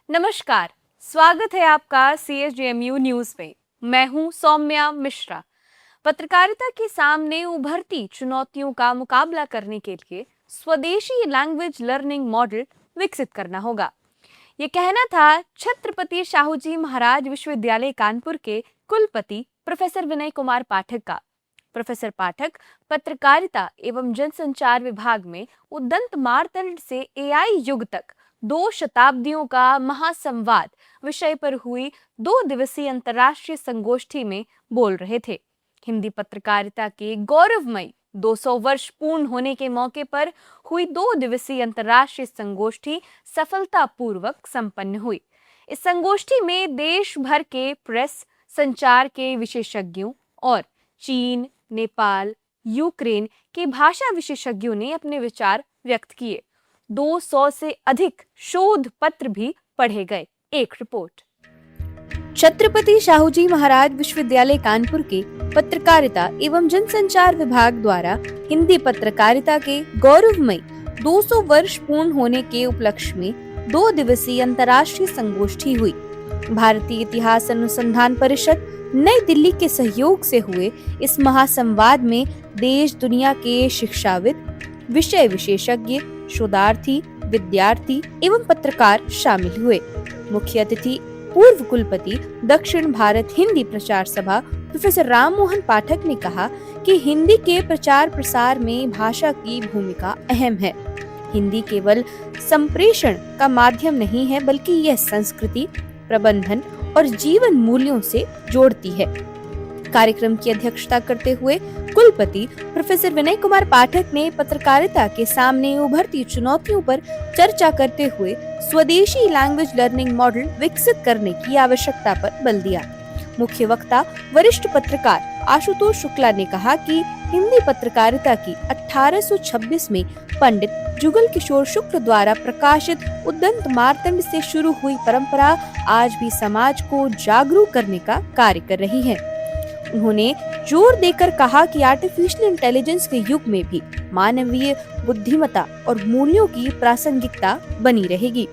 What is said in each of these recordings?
नमस्कार, स्वागत है आपका CSJMU न्यूज में। मैं हूं सौम्या मिश्रा। पत्रकारिता के सामने उभरती चुनौतियों का मुकाबला करने के लिए स्वदेशी लैंग्वेज लर्निंग मॉडल विकसित करना होगा। ये कहना था छत्रपति शाहूजी महाराज विश्वविद्यालय कानपुर के कुलपति प्रोफेसर विनय कुमार पाठक का। प्रोफेसर पाठक पत्रकारिता एवं जनसंचार विभाग में उद्दंत मार्तंड से AI युग तक 2 शताब्दियों का महासंवाद विषय पर हुई 2 दिवसीय अंतर्राष्ट्रीय संगोष्ठी में बोल रहे थे। हिंदी पत्रकारिता के गौरवमयी 200 वर्ष पूर्ण होने के मौके पर हुई 2 दिवसीय अंतर्राष्ट्रीय संगोष्ठी सफलतापूर्वक संपन्न हुई। इस संगोष्ठी में देश भर के प्रेस, संचार के विशेषज्ञों और चीन, नेपाल, यूक्रेन के भाषा विशेषज्ञों ने अपने विचार व्यक्त किए। 200 से अधिक शोध पत्र भी पढ़े गए। एक रिपोर्ट। छत्रपति शाहूजी महाराज विश्वविद्यालय कानपुर के पत्रकारिता एवं जनसंचार विभाग द्वारा हिंदी पत्रकारिता के गौरवमयी 200 वर्ष पूर्ण होने के उपलक्ष्य में 2 दिवसीय अंतर्राष्ट्रीय संगोष्ठी हुई। भारतीय इतिहास अनुसंधान परिषद नई दिल्ली के सहयोग से हुए इस महासंवाद में देश दुनिया के शिक्षाविद, विषय विशेषज्ञ, शोधार्थी, विद्यार्थी एवं पत्रकार शामिल हुए। मुख्य अतिथि पूर्व कुलपति दक्षिण भारत हिंदी प्रचार सभा प्रोफेसर राम मोहन पाठक ने कहा कि हिंदी के प्रचार प्रसार में भाषा की भूमिका अहम है। हिंदी केवल संप्रेषण का माध्यम नहीं है, बल्कि यह संस्कृति, प्रबंधन और जीवन मूल्यों से जोड़ती है। कार्यक्रम की अध्यक्षता करते हुए कुलपति प्रोफेसर विनय कुमार पाठक ने पत्रकारिता के सामने उभरती चुनौतियों पर चर्चा करते हुए स्वदेशी लैंग्वेज लर्निंग मॉडल विकसित करने की आवश्यकता पर बल दिया। मुख्य वक्ता वरिष्ठ पत्रकार आशुतोष शुक्ला ने कहा कि हिंदी पत्रकारिता की 1826 में पंडित जुगल किशोर शुक्ल द्वारा प्रकाशित उद्दंत मार्तंड से शुरू हुई परंपरा आज भी समाज को जागरूक करने का कार्य कर रही है। उन्होंने जोर देकर कहा कि आर्टिफिशियल इंटेलिजेंस के युग में भी मानवीय बुद्धिमत्ता और मूल्यों की प्रासंगिकता बनी रहेगी।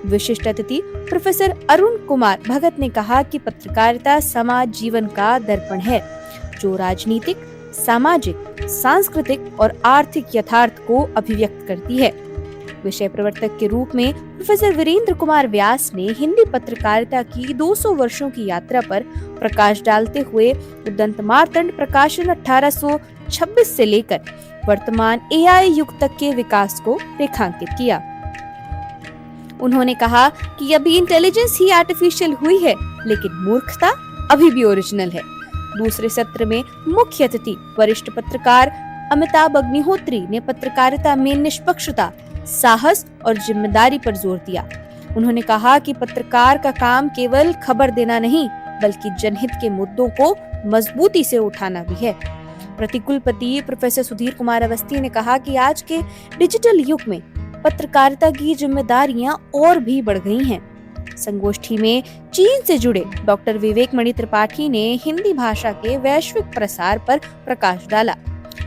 विशिष्ट अतिथि प्रोफेसर अरुण कुमार भगत ने कहा कि पत्रकारिता समाज जीवन का दर्पण है, जो राजनीतिक, सामाजिक, सांस्कृतिक और आर्थिक यथार्थ को अभिव्यक्त करती है। विषय प्रवर्तक के रूप में प्रोफेसर वीरेंद्र कुमार व्यास ने हिंदी पत्रकारिता की 200 वर्षों की यात्रा पर प्रकाश डालते हुए उद्दंत मार्तंड प्रकाशन 1826 से लेकर वर्तमान AI युग तक के विकास को रेखांकित किया। उन्होंने कहा कि अभी इंटेलिजेंस ही आर्टिफिशियल हुई है, लेकिन मूर्खता अभी भी ओरिजिनल है। दूसरे सत्र में मुख्य अतिथि वरिष्ठ पत्रकार अमिताभ अग्निहोत्री ने पत्रकारिता में निष्पक्षता, साहस और जिम्मेदारी पर जोर दिया। उन्होंने कहा कि पत्रकार का काम केवल खबर देना नहीं, बल्कि जनहित के मुद्दों को मजबूती से उठाना भी है। प्रतिकुलपति प्रोफेसर सुधीर कुमार अवस्थी ने कहा कि आज के डिजिटल युग में पत्रकारिता की जिम्मेदारियां और भी बढ़ गई हैं। संगोष्ठी में चीन से जुड़े डॉक्टर विवेक मणि त्रिपाठी ने हिंदी भाषा के वैश्विक प्रसार पर प्रकाश डाला।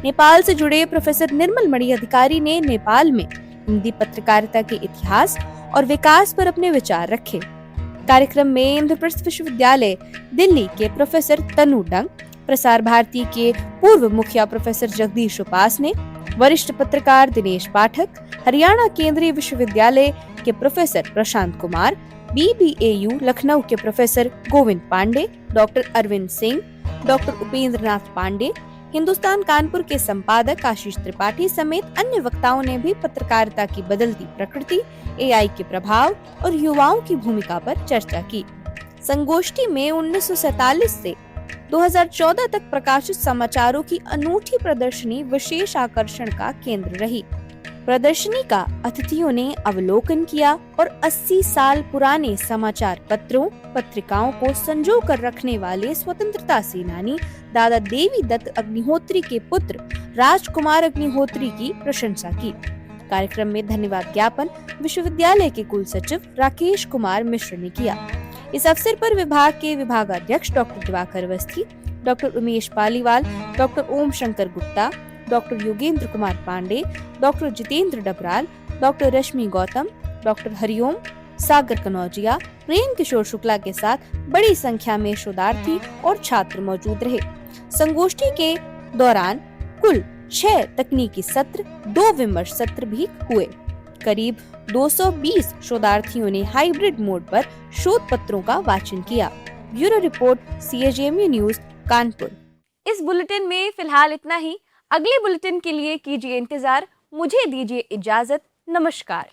नेपाल से जुड़े प्रोफेसर निर्मल मणि अधिकारी ने नेपाल में हिंदी पत्रकारिता के इतिहास और विकास पर अपने विचार रखे। कार्यक्रम में इंद्रप्रस्थ विश्वविद्यालय दिल्ली के प्रोफेसर तनु डंग, प्रसार भारती के पूर्व मुखिया प्रोफेसर जगदीश उपासने, वरिष्ठ पत्रकार दिनेश पाठक, हरियाणा केंद्रीय विश्वविद्यालय के प्रोफेसर प्रशांत कुमार, BBAU लखनऊ के professor Govind Pandey, doctor Arvind Singh, doctor Upendra Nath Pandey, Hindustan Kanpur के संपादक आशीष त्रिपाठी समेत अन्य वक्ताओं ने भी पत्रकारिता की बदलती प्रकृति, AI के प्रभाव और युवाओं की भूमिका पर चर्चा की। संगोष्ठी में 1947 से 2014 तक प्रकाशित समाचारों की अनूठी प्रदर्शनी विशेष आकर्षण का केंद्र रही। प्रदर्शनी का अतिथियों ने अवलोकन किया और 80 साल पुराने समाचार पत्रों, पत्रिकाओं को संजो कर रखने वाले स्वतंत्रता सेनानी दादा देवी दत्त अग्निहोत्री के पुत्र राजकुमार अग्निहोत्री की प्रशंसा की। कार्यक्रम में धन्यवाद ज्ञापन विश्वविद्यालय के कुल सचिव राकेश कुमार मिश्र ने किया। इस अवसर पर विभाग के विभागाध्यक्ष doctor Diwakar Awasthi, doctor Umesh Paliwal, doctor Om Shankar Gupta, doctor Yogendra Kumar Pandey, doctor Jitendra Dabral, doctor Rashmi Gautam, doctor Hariom, Sagar Kanaujia, Prem Kishore Shukla के साथ बड़ी संख्या में शोधार्थी और छात्र मौजूद रहे। संगोष्ठी के दौरान कुल 6 तकनीकी सत्र, 2 विमर्श सत्र भी हुए। करीब 220 शोधार्थियों ने हाइब्रिड मोड पर शोध पत्रों का वाचन किया। Bureau report, CSJMU news, Kanpur. इस बुलेटिन में फिलहाल इतना ही। अगले बुलेटिन के लिए कीजिए इंतजार। मुझे दीजिए इजाजत। नमस्कार।